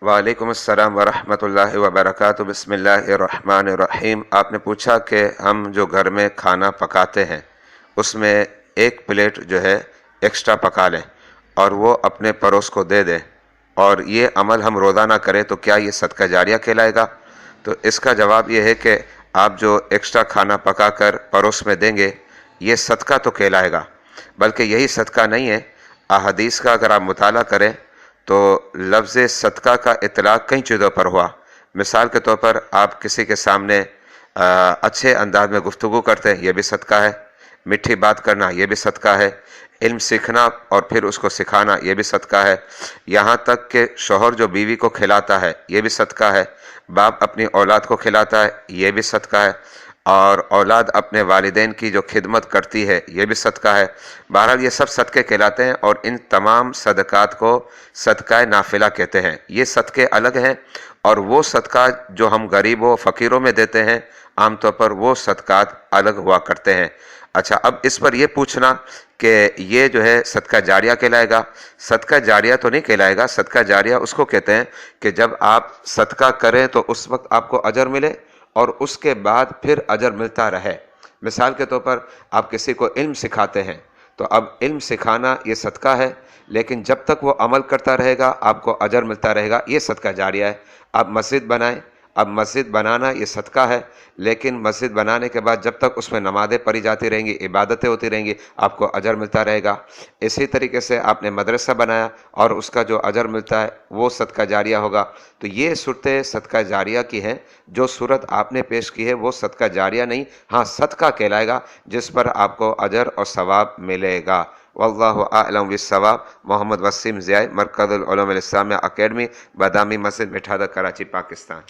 वालेकुम अस्सलाम वरहमतुल्लाहि वबरकातुहू। बिस्मिल्लाहिर्रहमानिर्रहीम। आपने पूछा कि हम जो घर में खाना पकाते हैं उसमें एक प्लेट जो है एक्स्ट्रा पका लें और वो अपने पड़ोस को दे दें, और ये अमल हम रोज़ाना करें तो क्या ये सदका जारिया कहलाएगा? तो इसका जवाब ये है कि आप जो एक्स्ट्रा खाना पका कर पड़ोस में देंगे ये सदका तो कहलाएगा, बल्कि यही सदका नहीं है। अहादीस का अगर आप मुताला करें तो लफ्ज़ सदका का इतलाक़ कई चीज़ों पर हुआ। मिसाल के तौर पर आप किसी के सामने अच्छे अंदाज में गुफ्तगू करते हैं, ये भी सदका है। मीठी बात करना ये भी सदका है। इल्म सीखना और फिर उसको सिखाना ये भी सदका है। यहाँ तक कि शौहर जो बीवी को खिलाता है ये भी सदका है। बाप अपनी औलाद को खिलाता है ये भी सदका है। और औलाद अपने वालिदैन की जो खिदमत करती है ये भी सदका है। बहरहाल ये सब सदक़े कहलाते हैं और इन तमाम सदक़ात को सदक़ाए नाफिला कहते हैं। ये सदक़े अलग हैं और वो सदका जो हम गरीबों फ़कीरों में देते हैं आमतौर पर वो सदक़ात अलग हुआ करते हैं। अच्छा, अब इस पर यह पूछना कि ये जो है सदका जारिया कहलाएगा? सदका जारिया तो नहीं कहलाएगा। सदका जारिया उसको कहते हैं कि जब आप सदका करें तो उस वक्त आपको अजर मिले और उसके बाद फिर अजर मिलता रहे। मिसाल के तौर पर आप किसी को इल्म सिखाते हैं तो अब इल्म सिखाना ये सदका है, लेकिन जब तक वो अमल करता रहेगा आपको अजर मिलता रहेगा, ये सदका जारिया है। आप मस्जिद बनाएं, अब मस्जिद बनाना ये सदका है, लेकिन मस्जिद बनाने के बाद जब तक उसमें नमाज़ें पढ़ी जाती रहेंगी, इबादतें होती रहेंगी, आपको अजर मिलता रहेगा। इसी तरीके से आपने मदरसा बनाया और उसका जो अजर मिलता है वो सदका जारिया होगा। तो ये सूरतें सदका जारिया की हैं। जो सूरत आपने पेश की है वो सदका जारिया नहीं, हाँ सदका कहलाएगा जिस पर आपको अजर और सवाब मिलेगा। वल्लाहु आलम बिस्सवाब। मोहम्मद वसीम ज़िया, मरकज़ुल उलूम अल इस्लामिया अकेडमी, बादामी मस्जिद, मिठादा, कराची, पाकिस्तान।